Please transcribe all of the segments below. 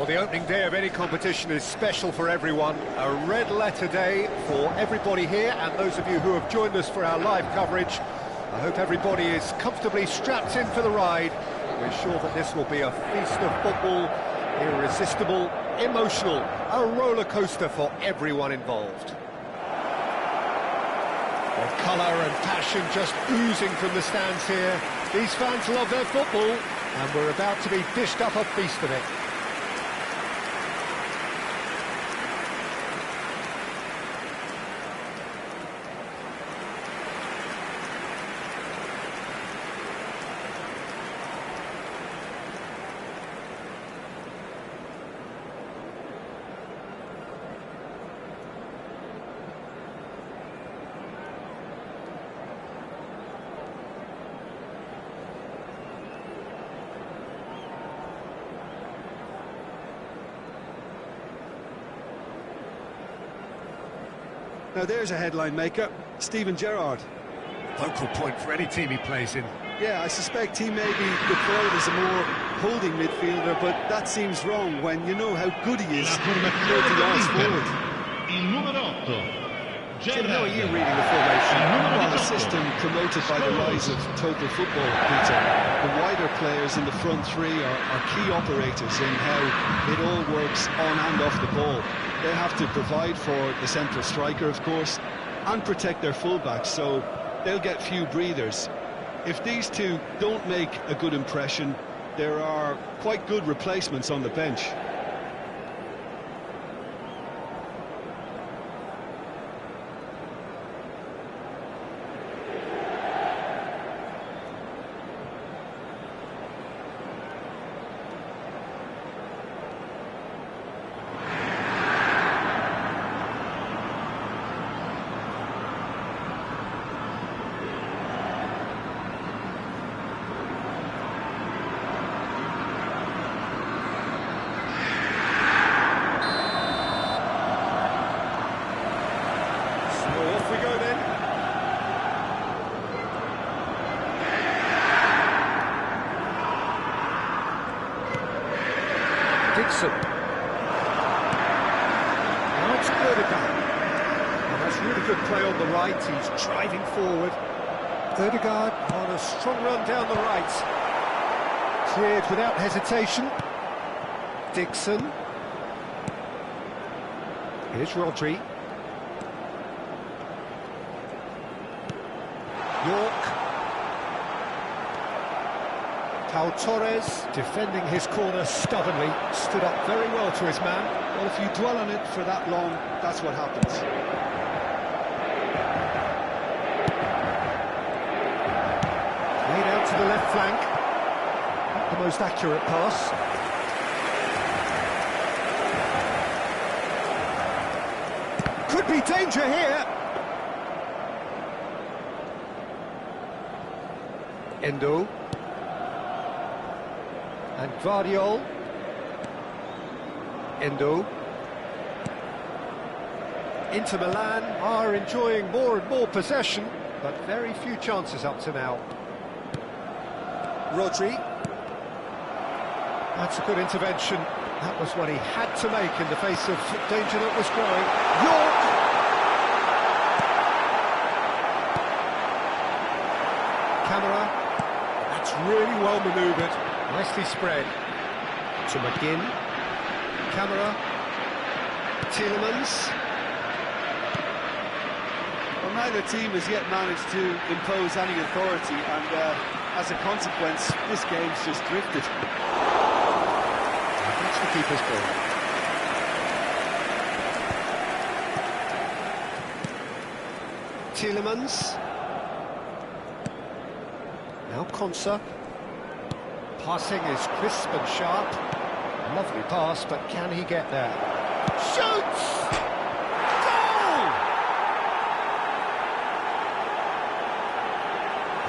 Well, the opening day of any competition is special for everyone. A red letter day for everybody here, and those of you who have joined us for our live coverage. I hope everybody is comfortably strapped in for the ride. We're sure that this will be a feast of football, irresistible, emotional, a roller coaster for everyone involved. The colour and passion just oozing from the stands here. These fans love their football, and we're about to be dished up a feast of it. Now there's a headline maker, Steven Gerrard. Focal point for any team he plays in. Yeah, I suspect he may be deployed as a more holding midfielder, but that seems wrong when you know how good he is. Forward. Il numero 8. Jim, how are you reading the formation? Well, a system promoted by the rise of total football, Peter. The wider players in the front three are key operators in how it all works on and off the ball. They have to provide for the central striker, of course, and protect their fullbacks, so they'll get few breathers. If these two don't make a good impression, there are quite good replacements on the bench. Dixon. Now it's Odegaard. Well, that's really good play on the right. He's driving forward. Odegaard on a strong run down the right. Cleared without hesitation. Dixon. Here's Rodri. York. Pau Torres, defending his corner stubbornly, stood up very well to his man. Well, if you dwell on it for that long, that's what happens. Laid out to the left flank. Not the most accurate pass. Could be danger here. Endo. And Guardiol. Endo. Inter Milan are enjoying more and more possession, but very few chances up to now. Rodri. That's a good intervention. That was what he had to make in the face of danger that was growing. York! Camera. That's really well manoeuvred. Nicely spread. To McGinn. Camera. Tielemans. Well, neither team has yet managed to impose any authority, and as a consequence, this game's just drifted. That's the keeper's ball. Tielemans. Now Konsa. Passing is crisp and sharp. Lovely pass, but can he get there? Shoots! Goal!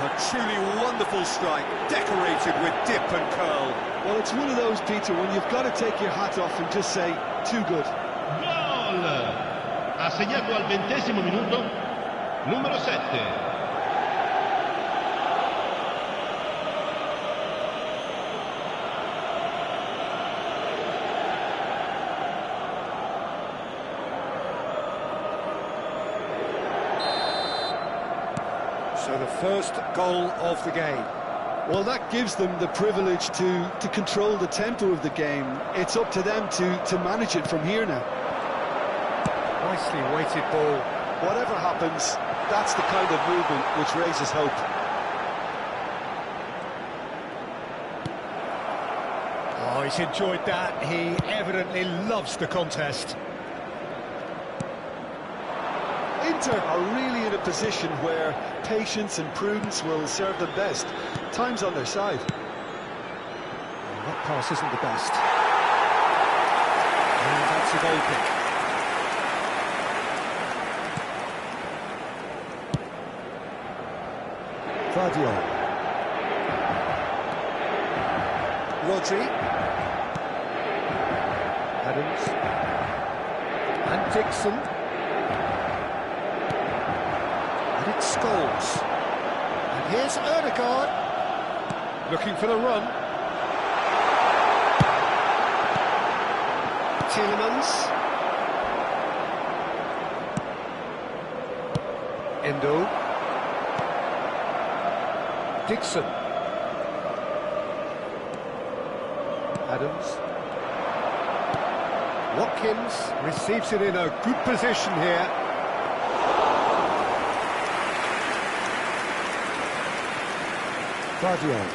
A truly wonderful strike, decorated with dip and curl. Well, it's one of those, Peter, when you've got to take your hat off and just say, too good. Gol! Ha segnato al 20° minuto, numero 7. So the first goal of the game. Well, that gives them the privilege to control the tempo of the game. It's up to them to manage it from here now. Nicely weighted ball. Whatever happens, that's the kind of movement which raises hope. Oh, he's enjoyed that. He evidently loves the contest. Inter are really in a position where patience and prudence will serve them best. Time's on their side. That pass isn't the best. And that's a goal kick. Guardiola. Rodri. Adams. And Dixon. And it's Scholes. And here's Odegaard. Looking for the run. Tielemans. Endo. Dixon. Adams. Watkins receives it in a good position here. Guardiola.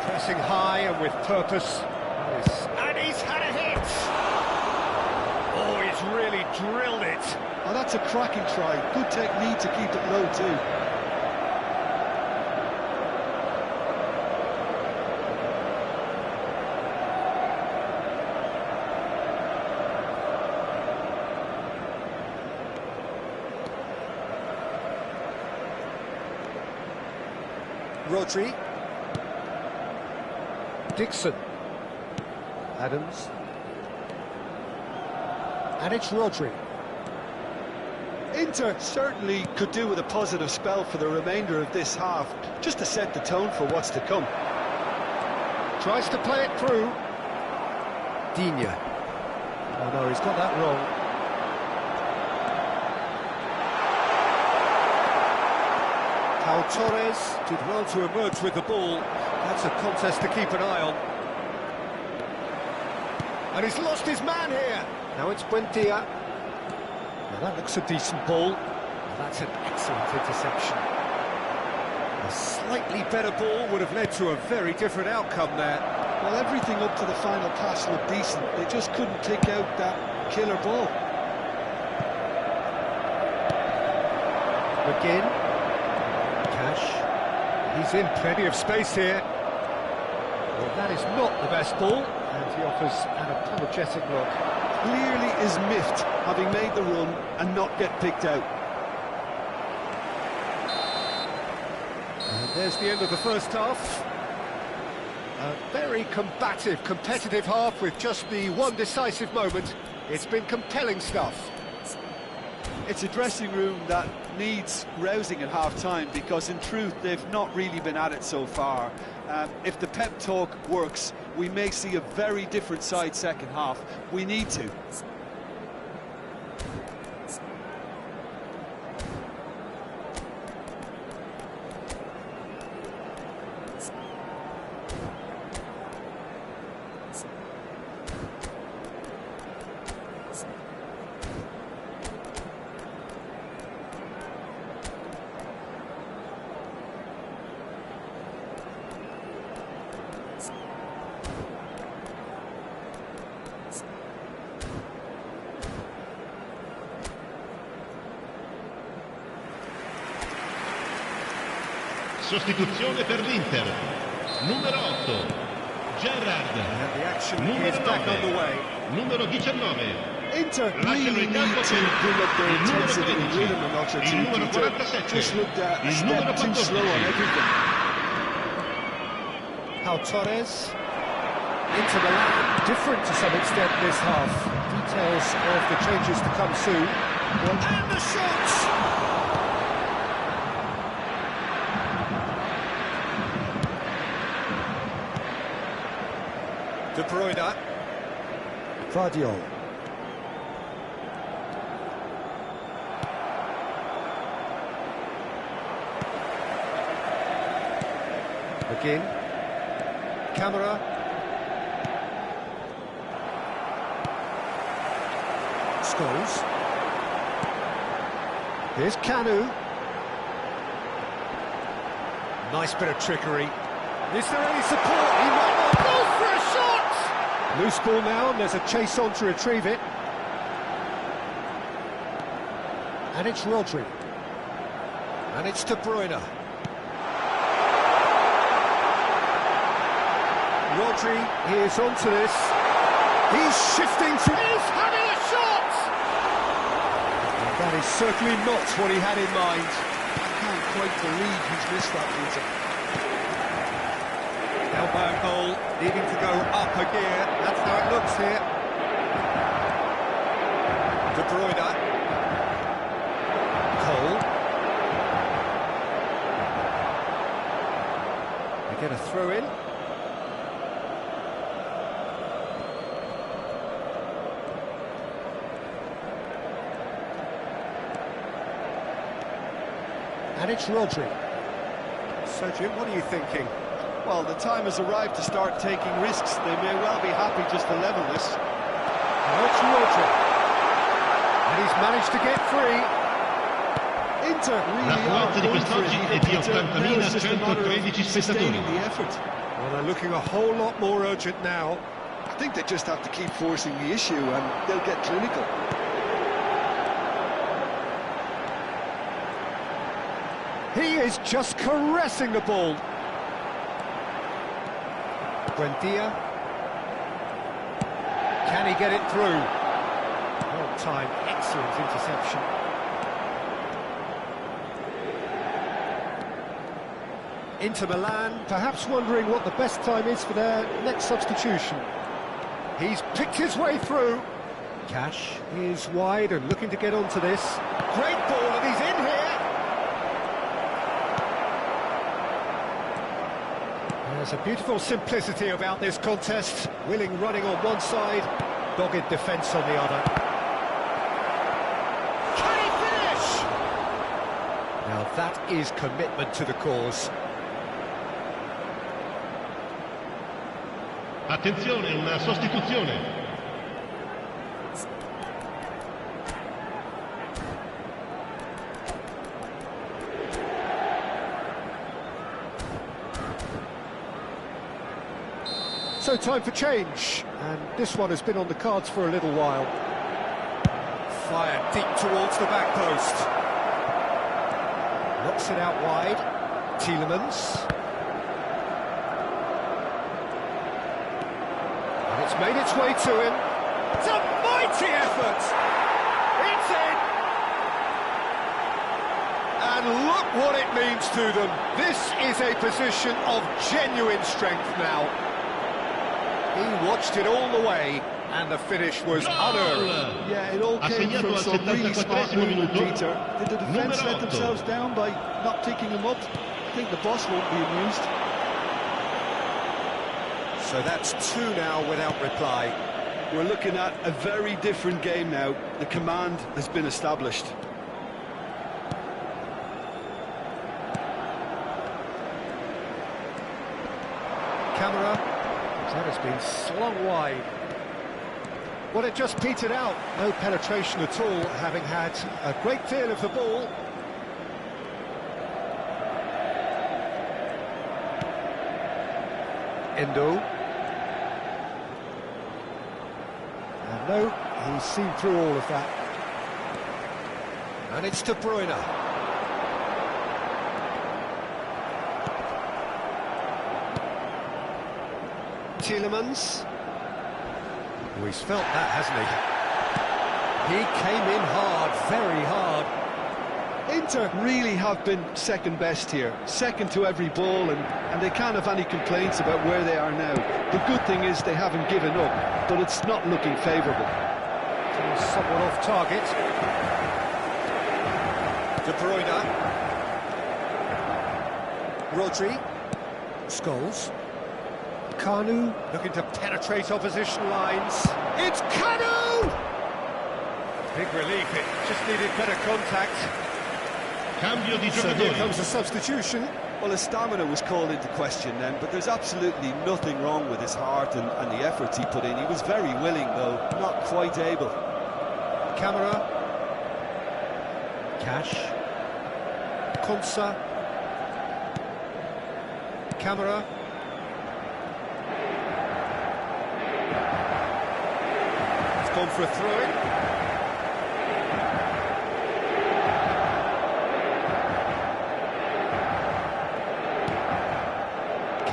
Pressing high and with purpose. And he's had a hit! Oh, he's really drilled it. Oh, that's a cracking try. Good technique to keep it low too. Rodri. Dixon. Adams. And it's Rodri. Inter certainly could do with a positive spell for the remainder of this half, just to set the tone for what's to come. Tries to play it through. Digne. Oh no, he's got that wrong. Pau Torres did well to emerge with the ball. That's a contest to keep an eye on. And he's lost his man here. Now it's Buendia. Now that looks a decent ball. Well, that's an excellent interception. A slightly better ball would have led to a very different outcome there. Well, everything up to the final pass looked decent. They just couldn't pick out that killer ball. McGinn. He's in plenty of space here. Well, that is not the best ball, and he offers an apologetic look. Clearly is miffed, having made the run and not get picked out. And there's the end of the first half. A very combative, competitive half with just the one decisive moment. It's been compelling stuff. It's a dressing room that needs rousing at half-time, because in truth they've not really been at it so far. If the pep talk works, we may see a very different side second half. We need to. Sostituzione per l'Inter. Numero 8, Gerrard. And the action Numero is back 9, on the way. numero 19. Inter Lasciano really in need campo to il bring up their numero intensity and 13, rhythm a notch or il two. numero Inter 47, just looked a il numero step too 14. slow on everything. Pau Torres. Inter Milan, different to some extent this half. Details of the changes to come soon. And the shots! De Bruyne. Guardiola. Again. Camera. Scholes. Here's Kanu. Nice bit of trickery. Is there any support? He might not go for a shot! Loose ball now, and there's a chase on to retrieve it. And it's Rodri. And it's De Bruyne. Rodri, he is onto this. He's shifting to... He's having a shot! And that is certainly not what he had in mind. I can't quite believe he's missed that, Peter. Elbow goal, needing to go up a gear. That's how it looks here. De Bruyne. Cole. They get a throw in. And it's Rodri. So, Jim, what are you thinking? Well, the time has arrived to start taking risks. They may well be happy just to level this. Now it's Rodri. And he's managed to get free. Inter really are going for it. Now it's just a matter of sustaining the effort. Well, they're looking a whole lot more urgent now. I think they just have to keep forcing the issue and they'll get clinical. He is just caressing the ball. Buendia. Can he get it through? Well timed, excellent interception. Inter Milan, perhaps wondering what the best time is for their next substitution. He's picked his way through. Cash is wide and looking to get onto this. Great ball, and he's in here. There's a beautiful simplicity about this contest. Willing running on one side, dogged defence on the other. Can he finish? Now that is commitment to the cause. Attenzione, una sostituzione. So time for change, and this one has been on the cards for a little while. Fired deep towards the back post. Knocks it out wide. Tielemans. And it's made its way to him. It's a mighty effort! It's in! And look what it means to them. This is a position of genuine strength now. He watched it all the way, and the finish was unearned. Yeah, it all came from some really smart movement, Peter. Did the defence let themselves down by not picking him up? I think the boss won't be amused. So that's two now without reply. We're looking at a very different game now. The command has been established. Camera. That has been slung wide. Well, it just petered out. No penetration at all, having had a great deal of the ball. Endo. And no, he's seen through all of that. And it's De Bruyne. Tielemans. Oh, he's felt that, hasn't he? He came in hard, very hard. Inter really have been second best here, second to every ball, and they can't have any complaints about where they are now. The good thing is they haven't given up, but it's not looking favourable. Somewhat off target. De Bruyne. Rodri. Scholes. Kanu looking to penetrate opposition lines. It's Kanu! Big relief, it just needed better contact. Cambio di So here giocatori. comes a substitution. Well, his stamina was called into question then, but there's absolutely nothing wrong with his heart and the efforts he put in. He was very willing, though, not quite able. Camera. Cash. Konsa. Camera. It's gone for a throw-in.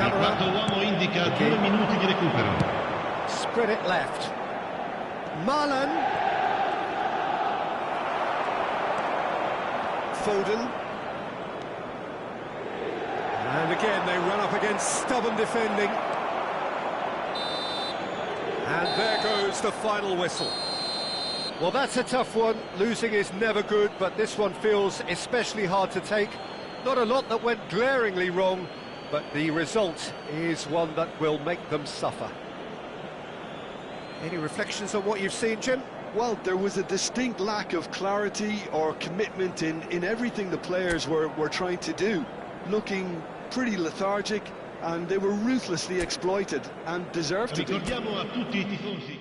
Il quarto uomo indica 2 minuti di recupero. Spread it left. Marlon. Foden. And again they run up against stubborn defending. And there goes the final whistle. Well, that's a tough one. Losing is never good, but this one feels especially hard to take. Not a lot that went glaringly wrong, but the result is one that will make them suffer. Any reflections on what you've seen, Jim? Well, there was a distinct lack of clarity or commitment in everything the players were trying to do. Looking pretty lethargic, and they were ruthlessly exploited and deserved to be. Ricordiamo a tutti I tifosi.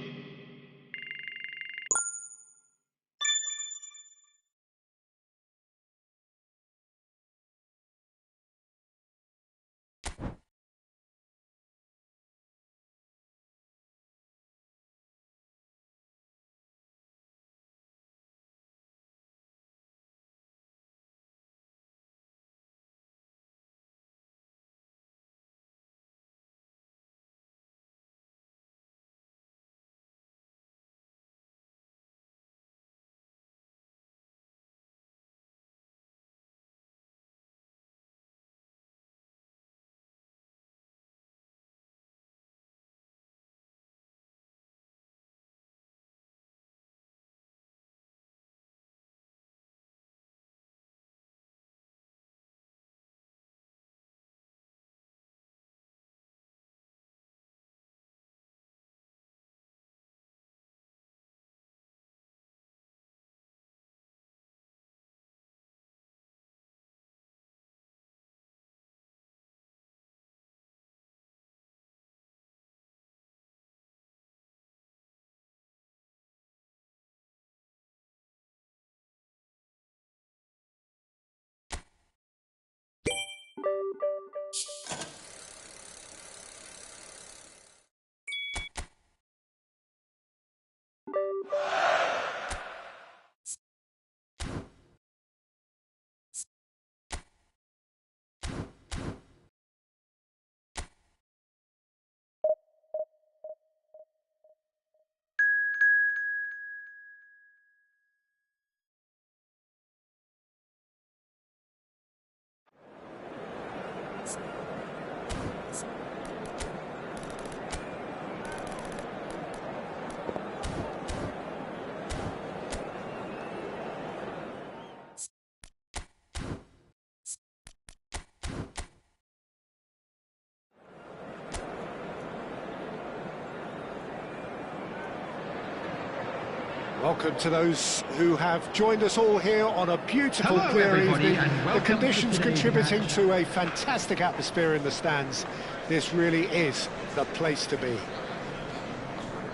Welcome to those who have joined us all here on a beautiful, Hello, clear everybody, evening. and The welcome conditions to today's contributing match. to a fantastic atmosphere in the stands. This really is the place to be.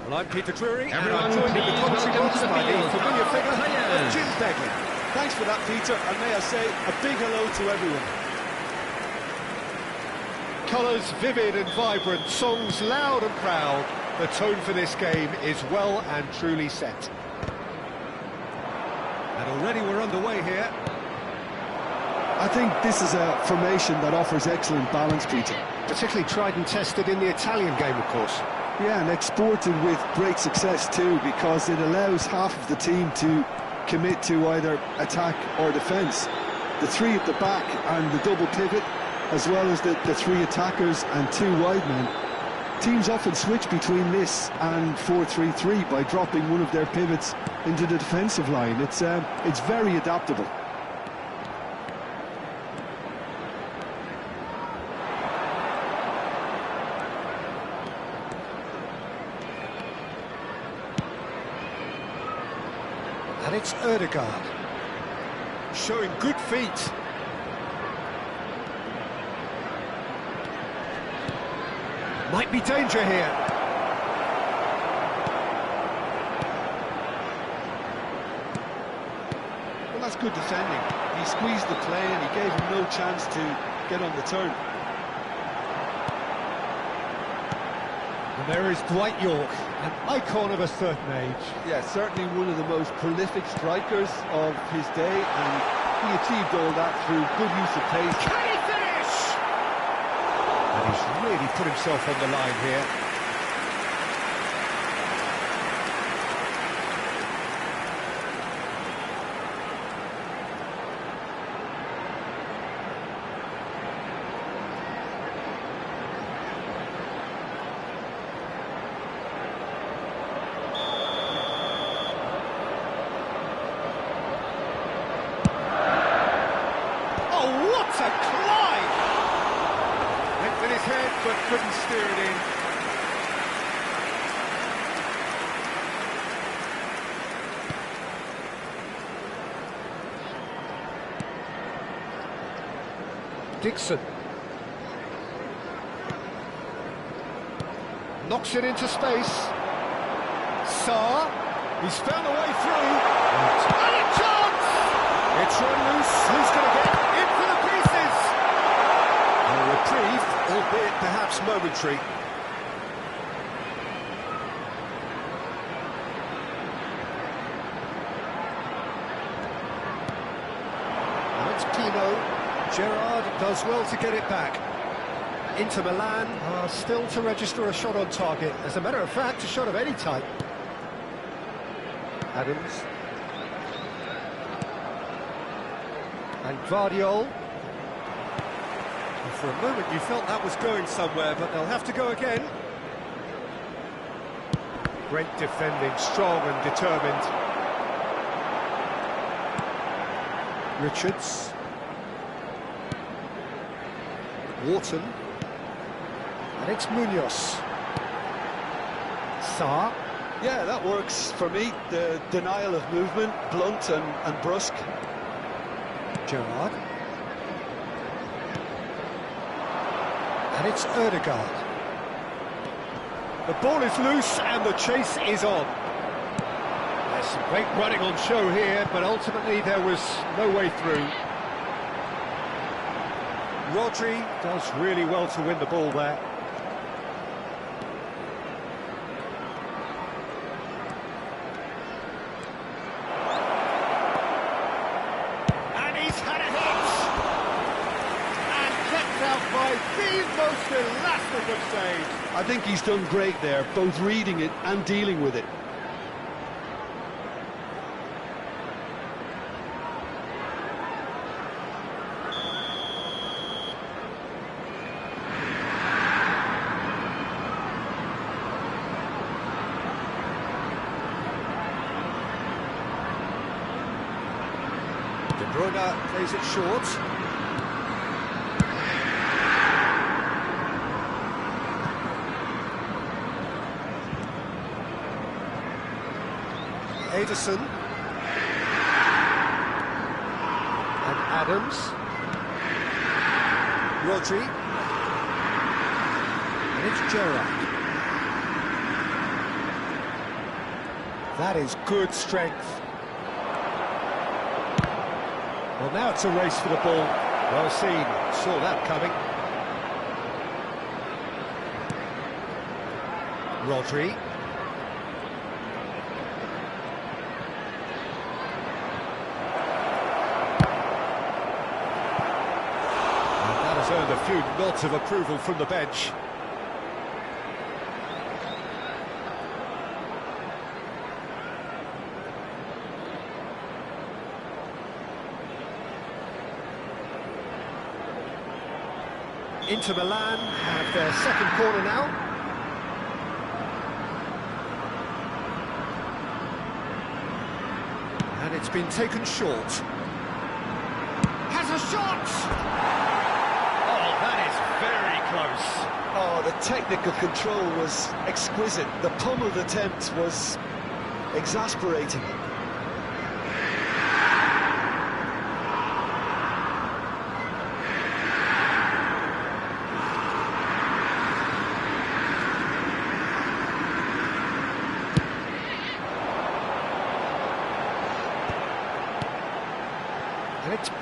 Well, I'm Peter Drury, and I'm joined in the commentary box by the familiar figure of Jim Begley. Thanks for that, Peter, and may I say a big hello to everyone. Colours vivid and vibrant, songs loud and proud. The tone for this game is well and truly set. And already we're underway here. I think this is a formation that offers excellent balance, Peter. Particularly tried and tested in the Italian game, of course. Yeah, and exported with great success too, because it allows half of the team to commit to either attack or defence. The three at the back and the double pivot, as well as the three attackers and two wide men. Teams often switch between this and 4-3-3 by dropping one of their pivots into the defensive line. It's very adaptable. And it's Ødegaard, showing good feet. Might be danger here. Well, that's good defending. He squeezed the play and he gave him no chance to get on the turn. And there is Dwight York, an icon of a certain age. Yeah, certainly one of the most prolific strikers of his day, and he achieved all that through good use of pace. Can he finish? And he's really put himself on the line here. What a climb! Lifted his head, but couldn't steer it in. Dixon. Knocks it into space. Sarr. He's found a way through. And a chance! It's run loose. Who's going to get into the pieces? A reprieve, albeit perhaps momentary. Now it's Pino. Gerrard does well to get it back. Inter Milan are still to register a shot on target. As a matter of fact, a shot of any type. Adams. And Guardiol. And for a moment you felt that was going somewhere, but they'll have to go again. Great defending, strong and determined. Richards. Wharton. And it's Munoz. Sarr. Yeah, that works for me. The denial of movement, blunt and brusque. Gerrard. And it's Ødegaard. The ball is loose and the chase is on. There's some great running on show here, but ultimately there was no way through. Rodri does really well to win the ball there. And he's had a hit! And kept out by the most elastic of saves. I think he's done great there, both reading it and dealing with it. De Bruyne plays it short. Ederson. And Adams. Rodri. And it's Gerrard. That is good strength. Well, now it's a race for the ball. Well seen, saw that coming. Rodri. And that has earned a few nods of approval from the bench. Inter Milan have their second corner now. And it's been taken short. Has a shot! Oh, that is very close. Oh, the technical control was exquisite. The pummeled attempt was exasperating.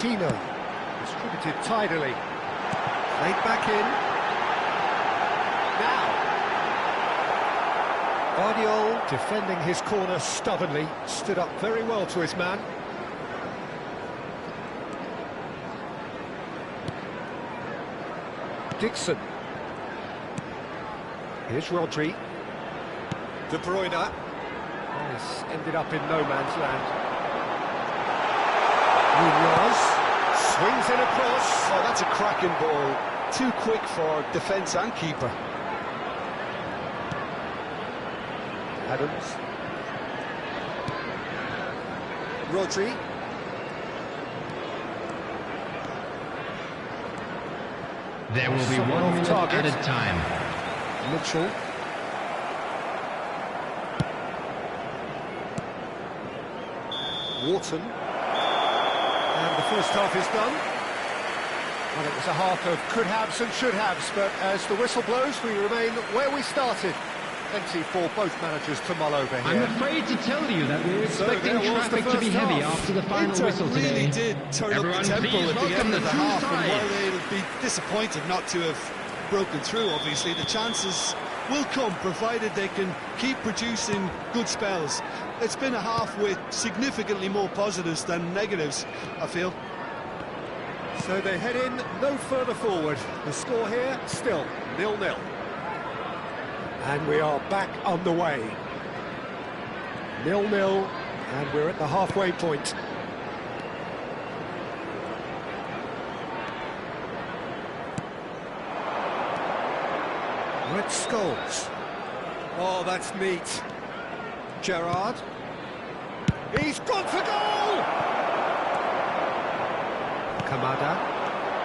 Pino, distributed tidily. Played back in. Now. Guardiola, defending his corner stubbornly, stood up very well to his man. Dixon. Here's Rodri. De Bruyne. This ended up in no man's land. Munoz swings in across. Oh, that's a cracking ball. Too quick for defence and keeper. Adams. Rodri. There will be 1 minute added time. Mitchell. Wharton. And the first half is done. Well, it was a half of could-haves and should-haves, but as the whistle blows, we remain where we started. Plenty for both managers to mull over here. I'm afraid to tell you that we're expecting traffic to be heavy after the final whistle today. Really did turn up the tempo at the end of the half, and while they'll be disappointed not to have broken through, obviously, the chances will come, provided they can keep producing good spells. It's been a half with significantly more positives than negatives, I feel. So they head in no further forward. The score here, still 0-0. And we are back on the way. 0-0, and we're at the halfway point. Red Scholes. Oh, that's neat. Gerrard. He's gone for goal! Kamada.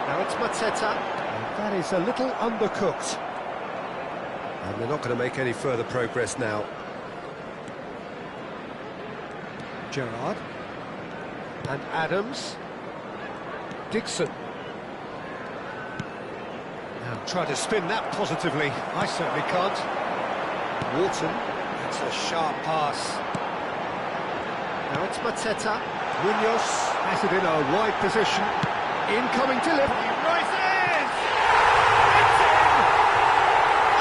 Now it's Mateta. And that is a little undercooked. And they're not going to make any further progress now. Gerrard. And Adams. Dixon. Now try to spin that positively. I certainly can't. Wharton. That's a sharp pass. Now it's Mateta. Munoz has it in a wide position. Incoming delivery. Rises! It's in!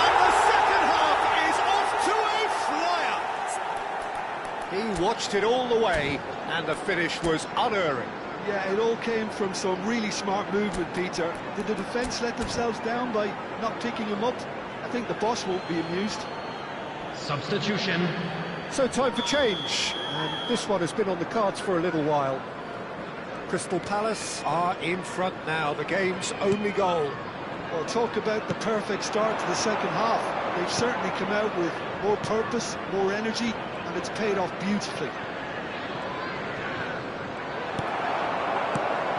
And the second half is off to a flyer. He watched it all the way, and the finish was unerring. Yeah, it all came from some really smart movement, Peter. Did the defence let themselves down by not picking him up? I think the boss won't be amused. Substitution. So time for change, and this one has been on the cards for a little while. Crystal Palace are in front now, the game's only goal. Well, talk about the perfect start to the second half. They've certainly come out with more purpose, more energy, and it's paid off beautifully.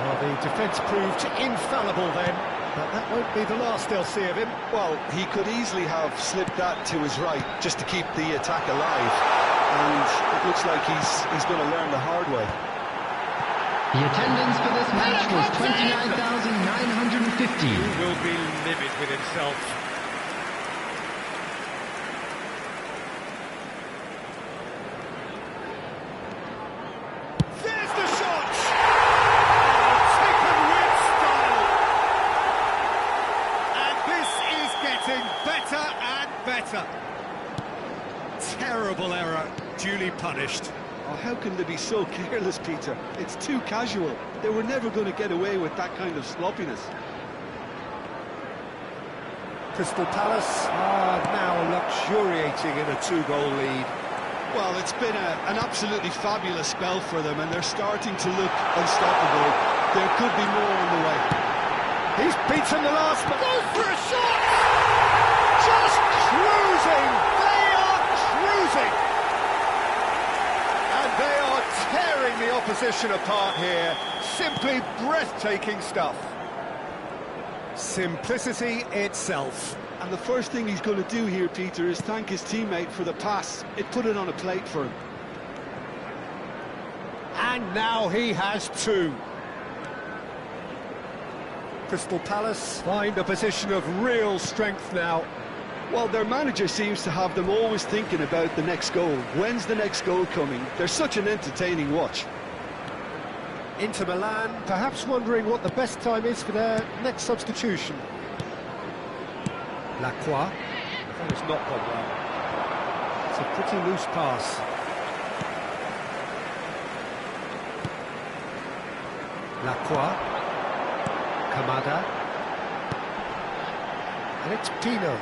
Well, the defence proved infallible then, but that won't be the last they'll see of him. Well, he could easily have slipped that to his right just to keep the attack alive, and it looks like he's going to learn the hard way. The attendance for this match was 29,950. He will be livid with himself. There's the shot! Taken with style! And this is getting better and better. Terrible error, duly punished. Oh, how can they be so careless, Peter? It's too casual. They were never going to get away with that kind of sloppiness. Crystal Palace are now luxuriating in a two-goal lead. Well, it's been an absolutely fabulous spell for them, and they're starting to look unstoppable. There could be more on the way. He's beaten the last man. Goes for a shot! Just cruising! They are cruising! And they are tearing the opposition apart here. Simply breathtaking stuff. Simplicity itself. And the first thing he's going to do here, Peter, is thank his teammate for the pass. It put it on a plate for him. And now he has two. Crystal Palace find a position of real strength now. Well, their manager seems to have them always thinking about the next goal. When's the next goal coming? They're such an entertaining watch. Inter Milan, perhaps wondering what the best time is for their next substitution. Lacroix. That has not gone well. It's a pretty loose pass. Lacroix. Kamada. And it's Pino.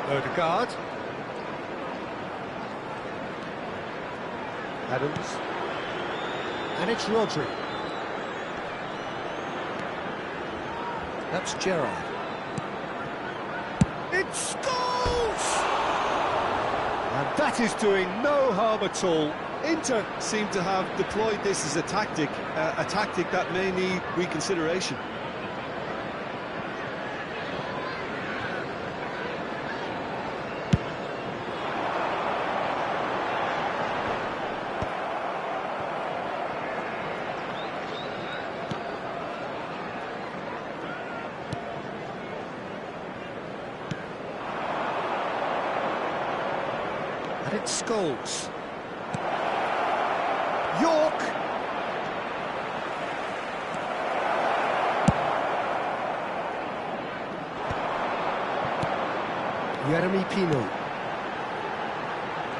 Odegaard. Adams. And it's Rodri. That's Gerrard. It's goals! And that is doing no harm at all. Inter seem to have deployed this as a tactic that may need reconsideration. And it's Scholes. York. Jeremy Pino.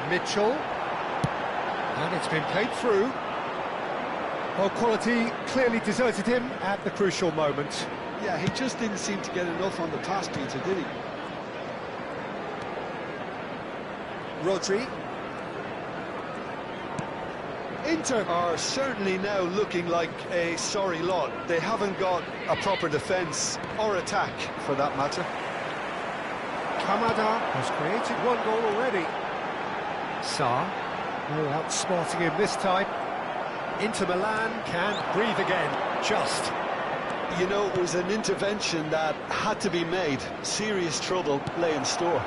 Mitchell. And it's been played through. Well, quality clearly deserted him at the crucial moment. Yeah, he just didn't seem to get enough on the pass, Peter, did he? Rodri. Inter are certainly now looking like a sorry lot. They haven't got a proper defence or attack, for that matter. Kamada has created one goal already. Sarr, no outsmarting him this time. Inter Milan can breathe again, just. You know, it was an intervention that had to be made. Serious trouble lay in store.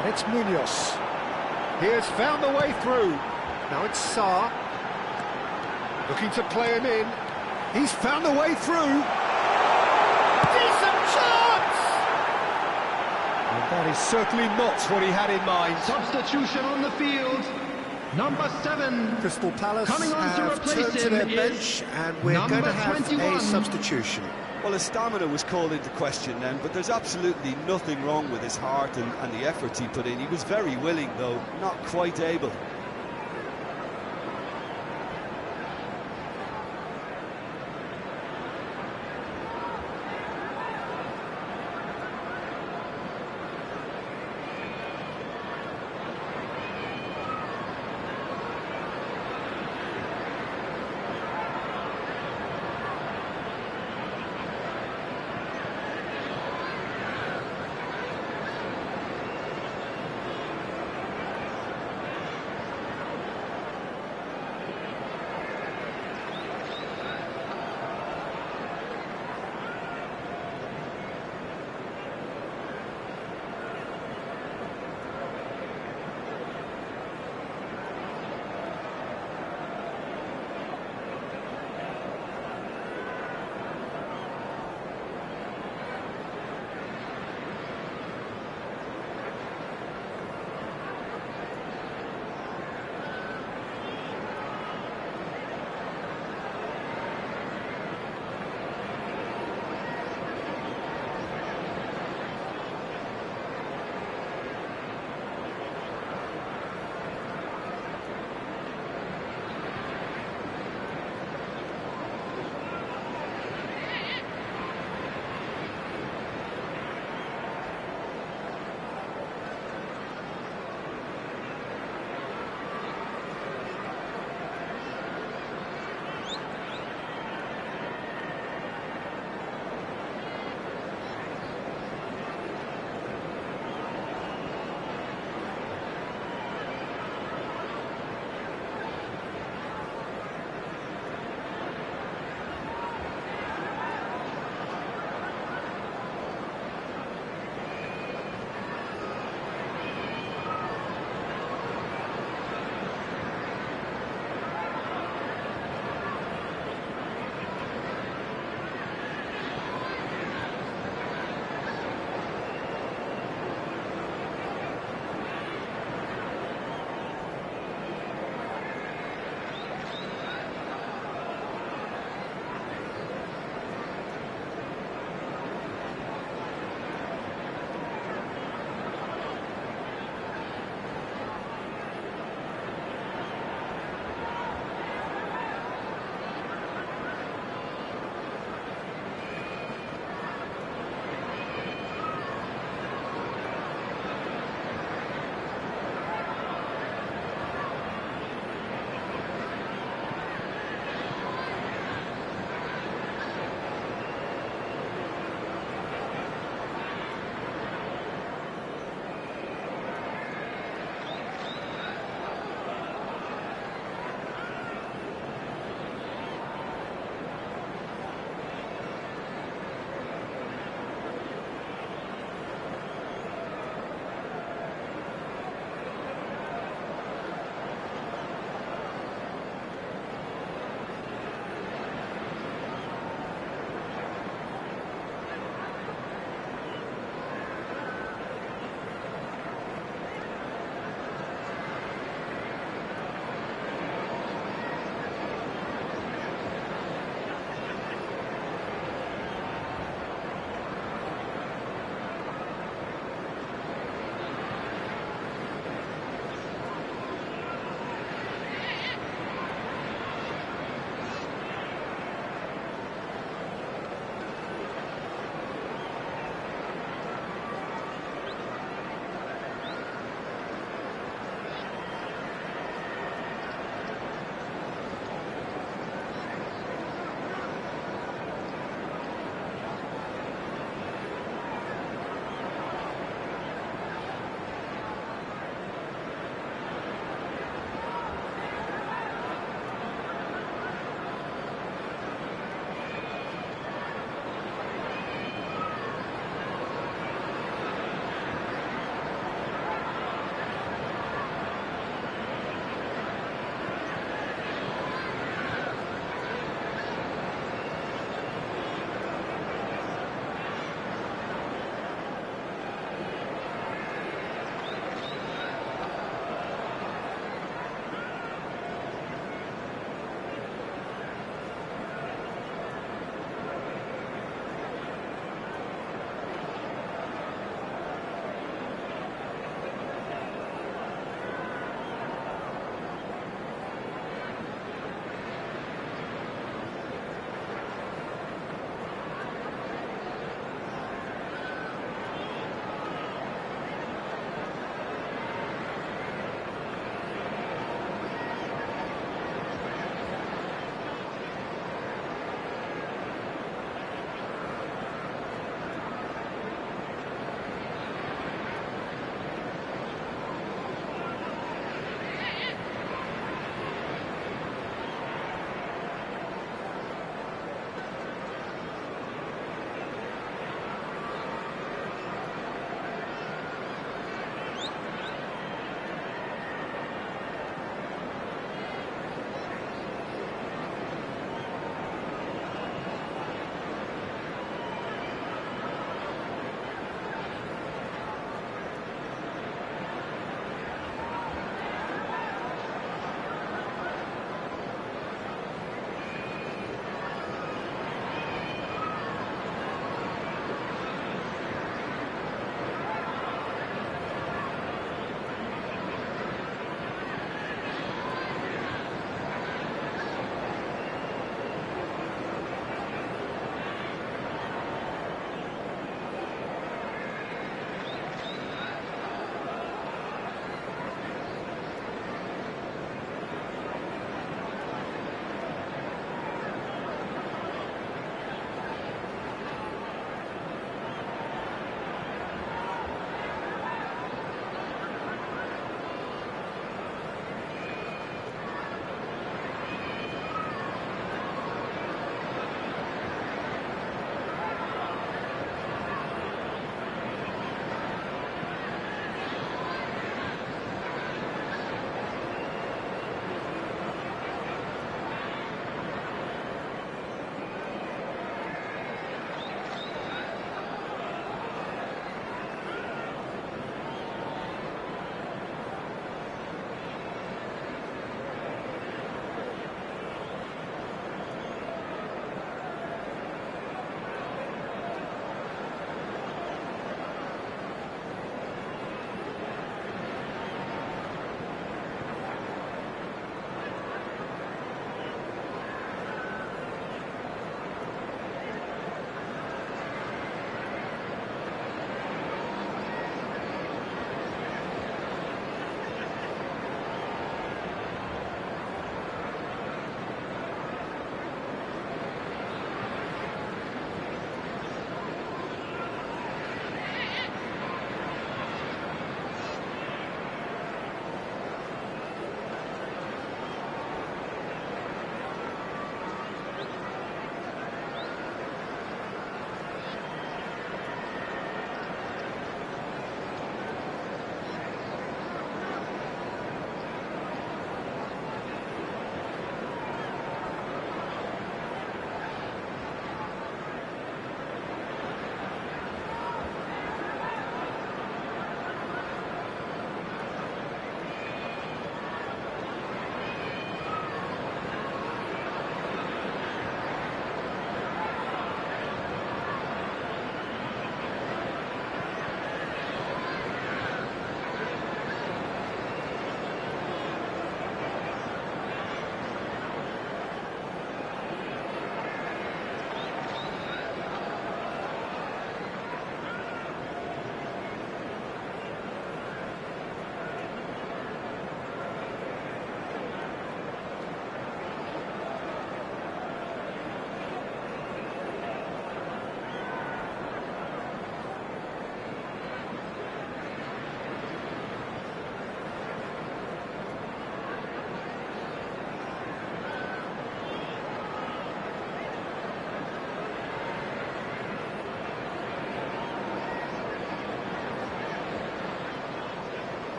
And it's Munoz. He has found the way through. Now it's Sarr. Looking to play him in. He's found the way through. Decent chance! And that is certainly not what he had in mind. Substitution on the field. Number 7. Crystal Palace Coming on to have replace turned to him their is bench, and we're going number to have 21. a substitution. Well, his stamina was called into question then, but there's absolutely nothing wrong with his heart and the efforts he put in. He was very willing, though, not quite able.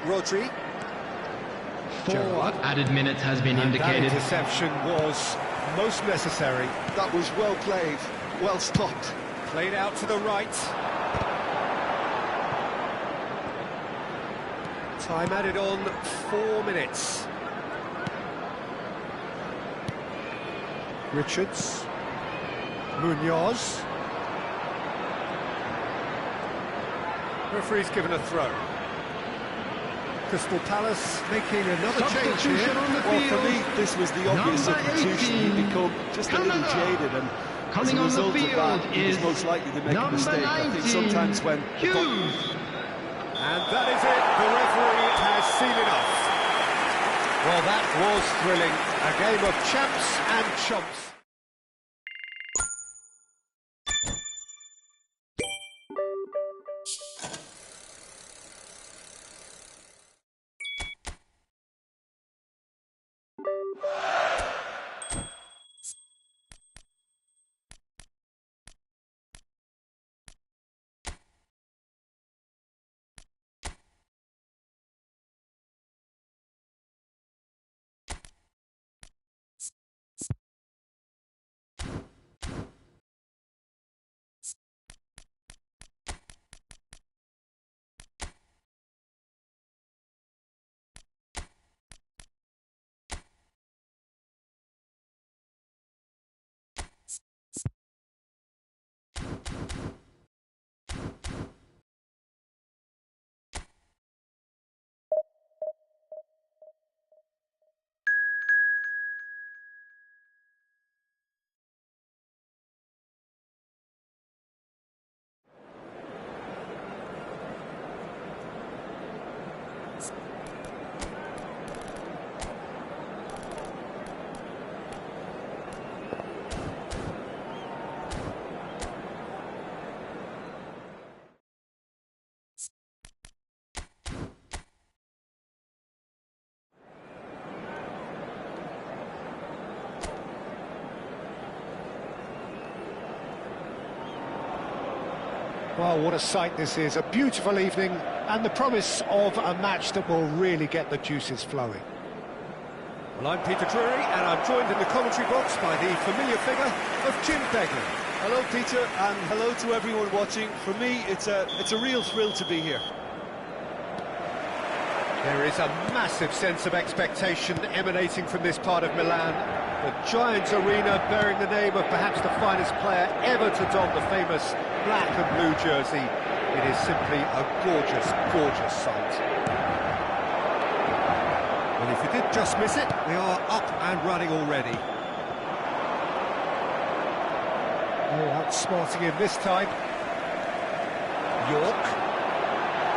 Rodri. 4 Gerrard. added minutes has been And that indicated. interception was most necessary. That was well played, well stopped. Played out to the right. Time added on 4 minutes. Richards. Munoz. Referee's given a throw. Crystal Palace making another change here. Substitution on the Well, field. for me, this was the obvious Number substitution. 18, He become just a little Canada. jaded, and Coming as a on the result of that, field he was is most likely to make a number mistake. I think 19, sometimes when Hughes. And that is it, the referee has seen enough. Well, that was thrilling. A game of champs and chumps. Well, what a sight this is. A beautiful evening and the promise of a match that will really get the juices flowing. Well, I'm Peter Drury and I'm joined in the commentary box by the familiar figure of Jim Begley. Hello, Peter, and hello to everyone watching. For me, it's a real thrill to be here. There is a massive sense of expectation emanating from this part of Milan. The Giants Arena bearing the name of perhaps the finest player ever to don the famous black and blue jersey. It is simply a gorgeous, gorgeous sight. Well, if you did just miss it, we are up and running already. Oh, outsmarting him this time. York.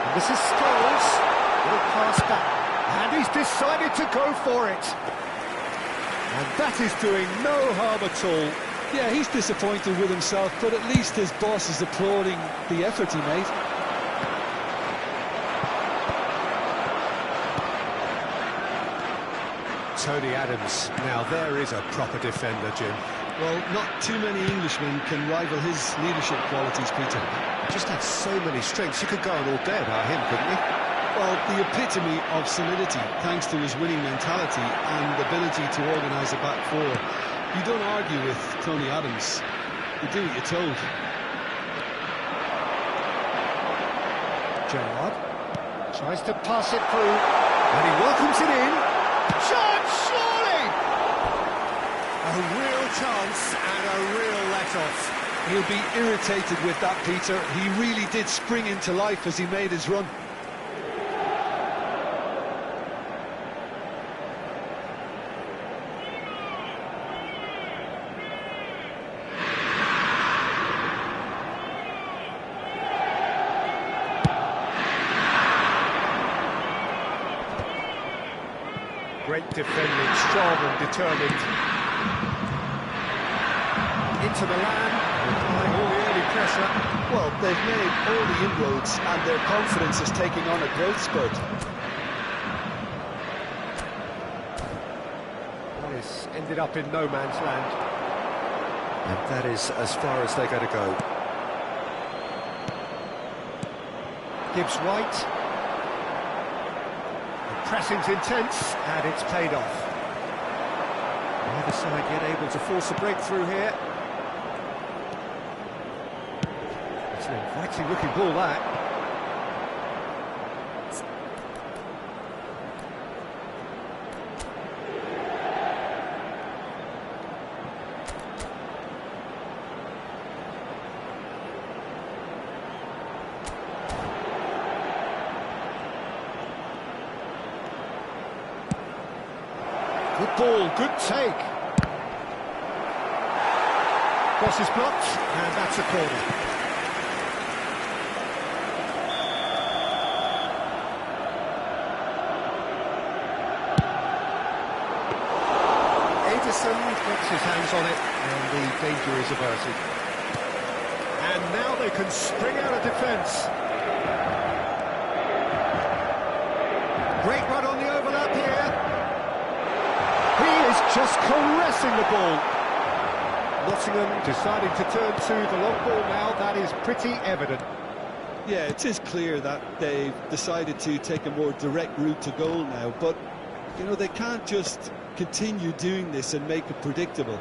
And this is Scholes. Little pass back. And he's decided to go for it. And that is doing no harm at all. Yeah, he's disappointed with himself, but at least his boss is applauding the effort he made. Tony Adams. Now there is a proper defender, Jim. Well, not too many Englishmen can rival his leadership qualities, Peter. Just had so many strengths. You could go on all day about him, couldn't you? Well, the epitome of solidity, thanks to his winning mentality and ability to organise a back four. You don't argue with Tony Adams. You do what you're told. Gerrard tries to pass it through, and he welcomes it in. Chance, surely! A real chance and a real let-off. He'll be irritated with that, Peter. He really did spring into life as he made his run. Great defending, strong and determined. Into Milan, applying all the early pressure. Well, they've made all the inroads and their confidence is taking on a growth spurt. Well, it's ended up in no man's land. And that is as far as they're going to go. Gibbs right. pressing's intense, and it's paid off. Neither side yet able to force a breakthrough here. It's an inviting looking ball, that. Good ball, good take. Cross is blocked, and that's a corner. Edison gets his hands on it, and the danger is averted. And now they can spring out of defence. Great run on the overlap here. He is just caressing the ball. Nottingham deciding to turn to the long ball now. That is pretty evident. Yeah, it is clear that they've decided to take a more direct route to goal now, but, you know, they can't just continue doing this and make it predictable.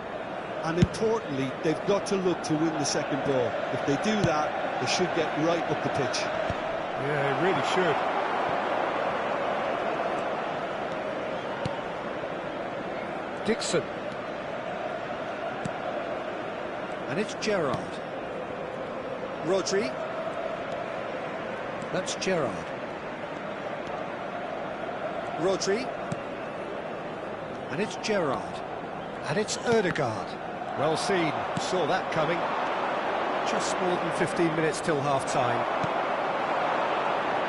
And importantly, they've got to look to win the second ball. If they do that, they should get right up the pitch. Yeah, they really should. Dixon. And it's Gerrard. Rodri. That's Gerrard. Rodri. And it's Gerrard. And it's Ødegaard. Well seen. Saw that coming. Just more than 15 minutes till half-time.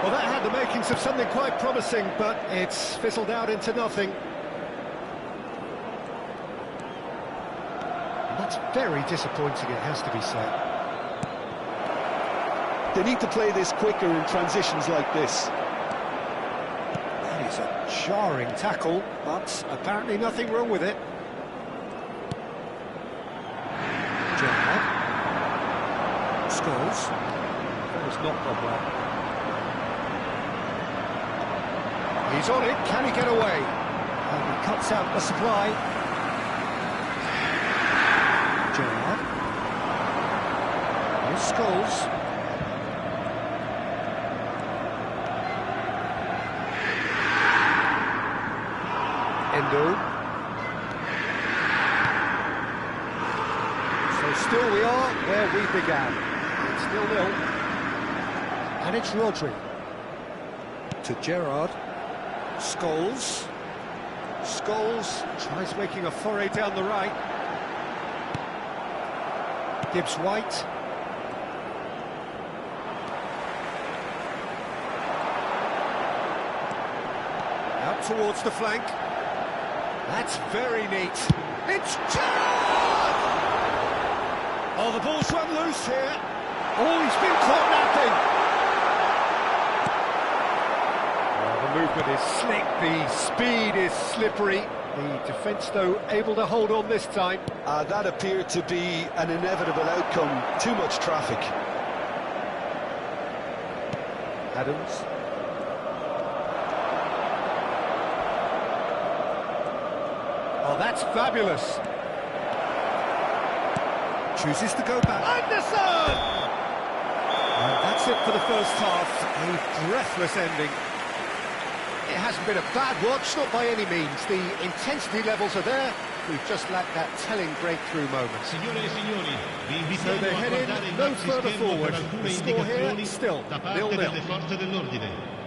Well, that had the makings of something quite promising, but it's fizzled out into nothing. That's very disappointing, it has to be said. They need to play this quicker in transitions like this. That is a jarring tackle, but apparently nothing wrong with it. Gerrard. Scholes. That has not gone well. He's on it, can he get away? And he cuts out the supply. Gerrard. Here's Scholes. Endo. So still we are where we began. It's 0-0. And it's Rodri. To Gerrard. Scholes. Scholes tries making a foray down the right. Gibbs White. Out towards the flank. That's very neat. It's Gerrard! Oh, the ball's run loose here. Oh, he's been caught napping. Oh, the movement is slick, the speed is slippery. The defence, though, able to hold on this time. That appeared to be an inevitable outcome. Too much traffic. Adams. Oh, that's fabulous. Chooses to go back. Anderson! And that's it for the first half. A breathless ending. It hasn't been a bad watch, not by any means. The intensity levels are there. We've just lacked that telling breakthrough moment. Signore e signori, vi So invitiamo they're a heading guardare il no maxi further schermo forward. per alcune The score here, indicazioni still da parte 0-0. delle forze dell'ordine.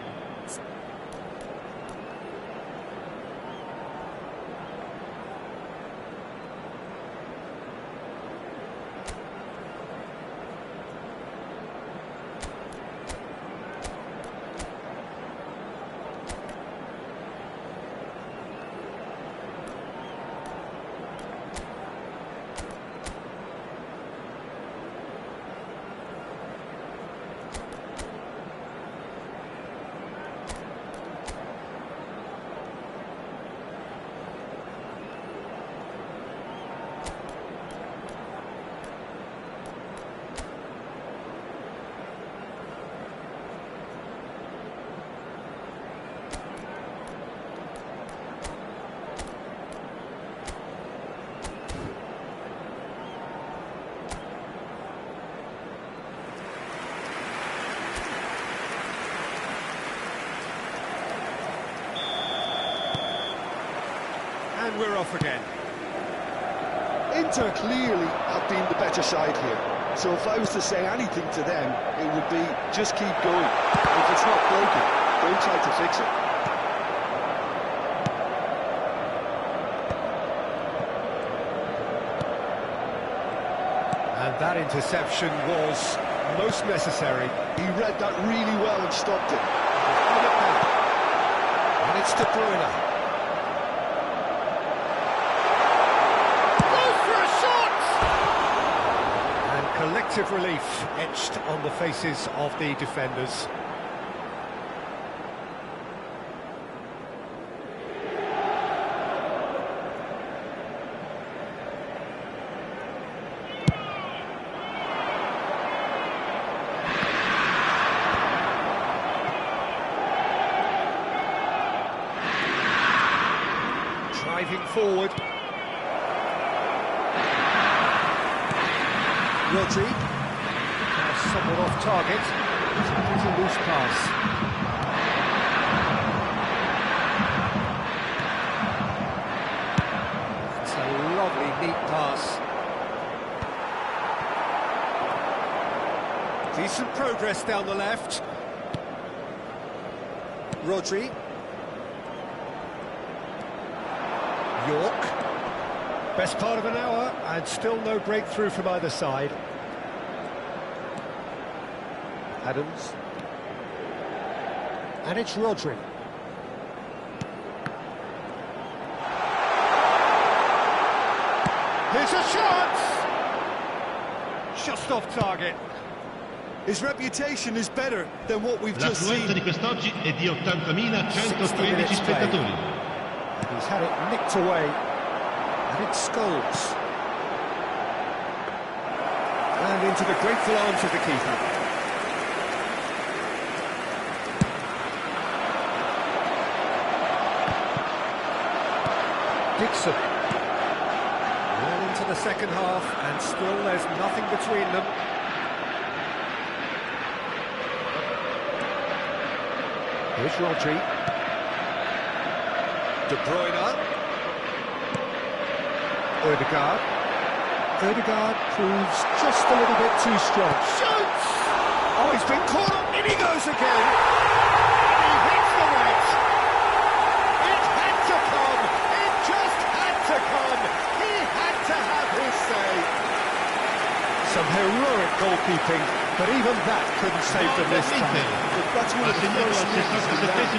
And we're off again. Inter clearly have been the better side here. So if I was to say anything to them, it would be just keep going. If it's not broken, don't try to fix it. And that interception was most necessary. He read that really well and stopped it. And it's De Bruyne. Goes for a shot! And collective relief etched on the faces of the defenders. Driving forward. Rodri. Now somewhat off target. It's a pretty loose pass. It's a lovely, neat pass. Decent progress down the left. Rodri. York. Best part of an hour, and still no breakthrough from either side. Adams. And it's Rodri. Here's a shot! Just off target. His reputation is better than what we've just L'affluenza seen. di quest'oggi è di 80.113 spettatori. He's had it nicked away, and it Scholes. And into the grateful arms of the keeper. Dixon. Well into the second half, and still there's nothing between them. Here's Rodri. De Bruyne. Ødegaard. Ødegaard proves just a little bit too strong. Shoots! Oh, he's been caught up. In he goes again. He hits the net. It had to come. It just had to come. He had to have his say. Some heroic goalkeeping, but even that couldn't save them this time. That's one of the first things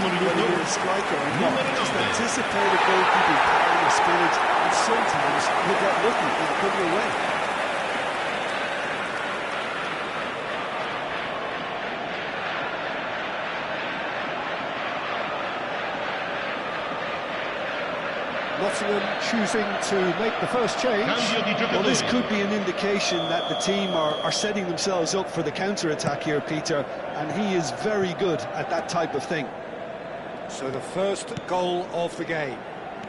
when you're a striker and not just anticipated goalkeeping power and spirit, and sometimes you get lucky and come your way. Nottingham choosing to make the first change. Cambio di Well, this giocatori. could be an indication that the team are setting themselves up for the counter-attack here, Peter, and he is very good at that type of thing. So the first goal of the game.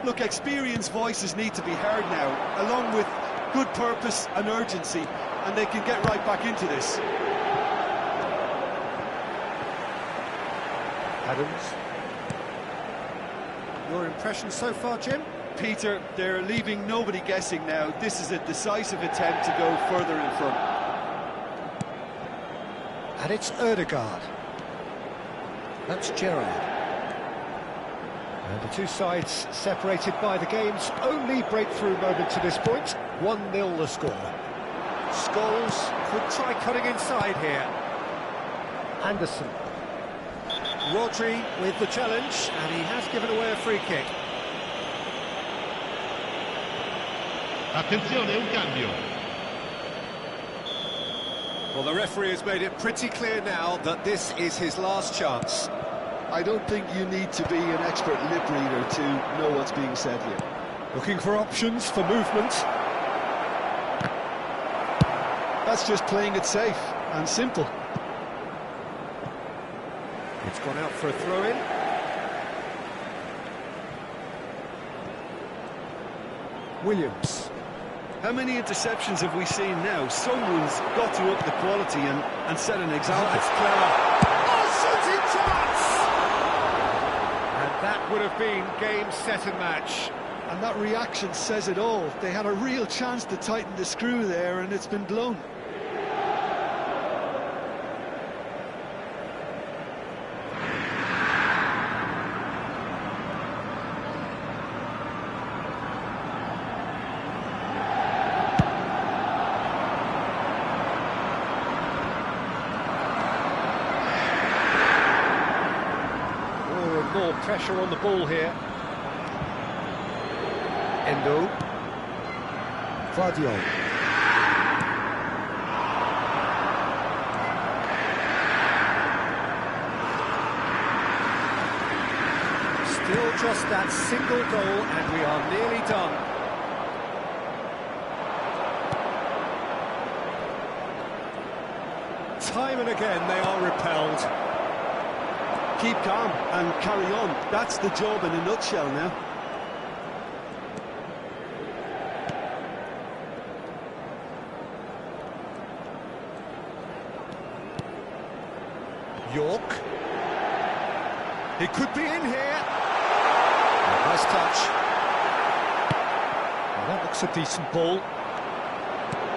Look, experienced voices need to be heard now, along with good purpose and urgency, and they can get right back into this. Adams. Your impression so far, Jim? Peter, they're leaving nobody guessing now. This is a decisive attempt to go further in front. And it's Ødegaard. That's Gerrard. And the two sides separated by the game's only breakthrough moment to this point. 1-0 the score. Scholes could try cutting inside here. Anderson. Rodri with the challenge, and he has given away a free kick. Attenzione, un cambio. Well, the referee has made it pretty clear now that this is his last chance. I don't think you need to be an expert lip reader to know what's being said here. Looking for options for movement. That's just playing it safe and simple. It's gone out for a throw-in. Williams. How many interceptions have we seen now? Someone's got to up the quality and set an example. That's clever. Oh, shooting chance! And that would have been game, set and match. And that reaction says it all. They had a real chance to tighten the screw there, and it's been blown. More pressure on the ball here. Endo. Guardiola. Still just that single goal and we are nearly done. Time and again they are repelled. Keep calm and carry on. That's the job in a nutshell now. York. He could be in here. Nice touch. Well, that looks a decent ball.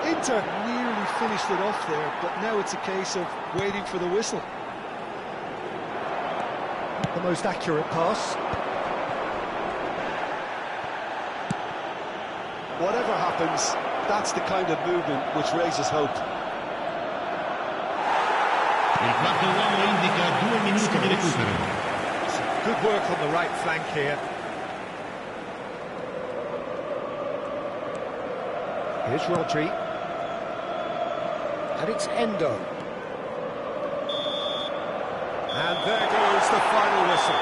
Inter nearly finished it off there, but now it's a case of waiting for the whistle. The most accurate pass. Whatever happens, that's the kind of movement which raises hope. Il quarto uomo indica 2 minuti di recupero. Good work on the right flank here. Here's Rodri. And it's Endo. And there goes the final whistle.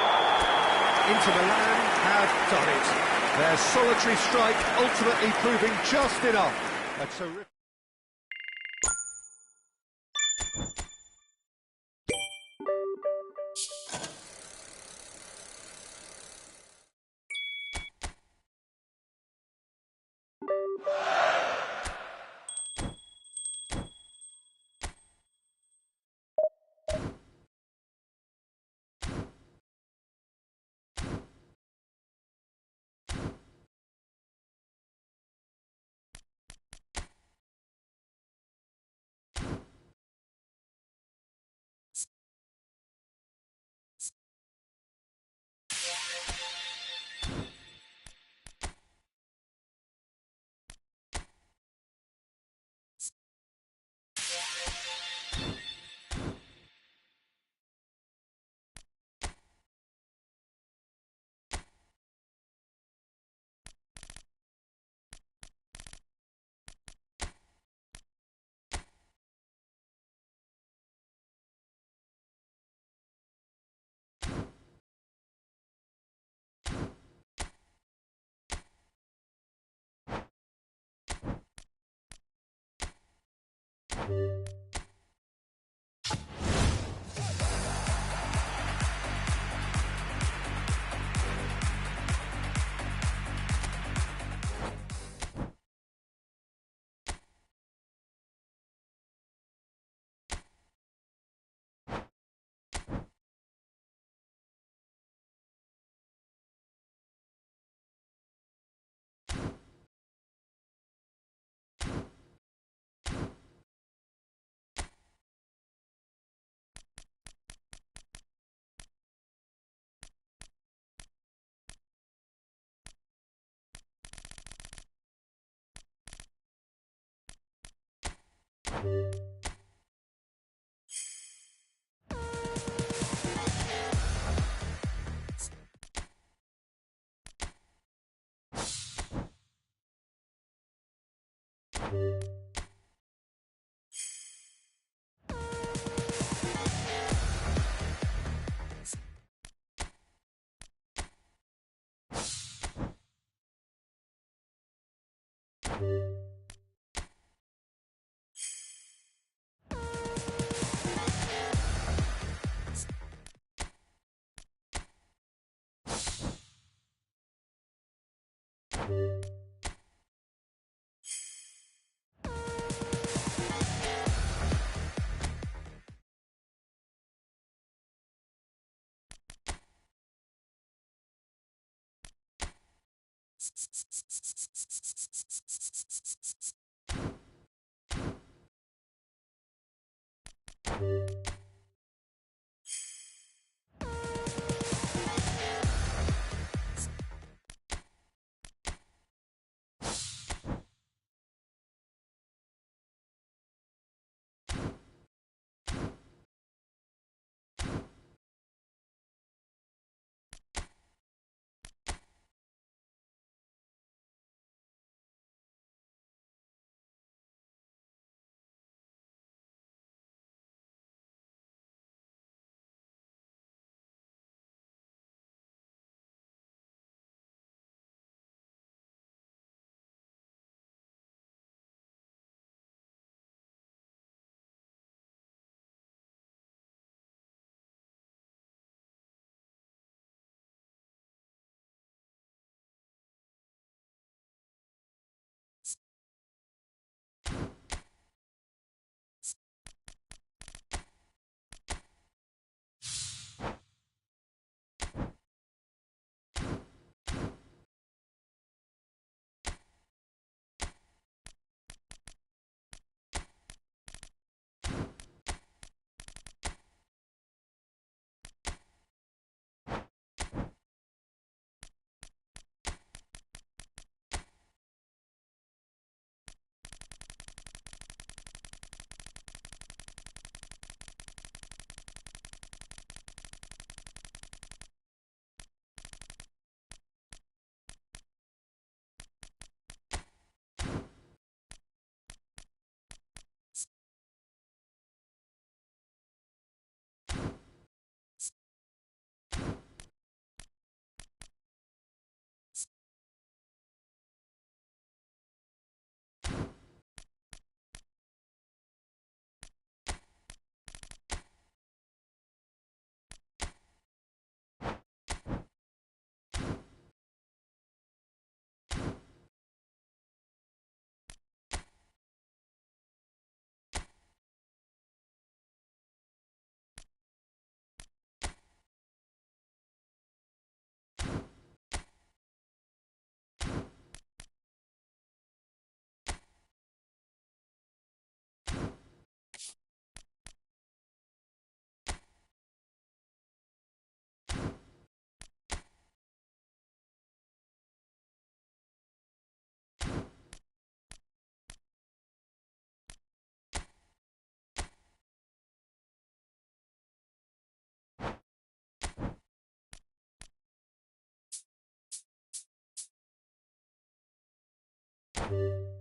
Inter Milan have done it. Their solitary strike ultimately proving just enough. A terrific... you.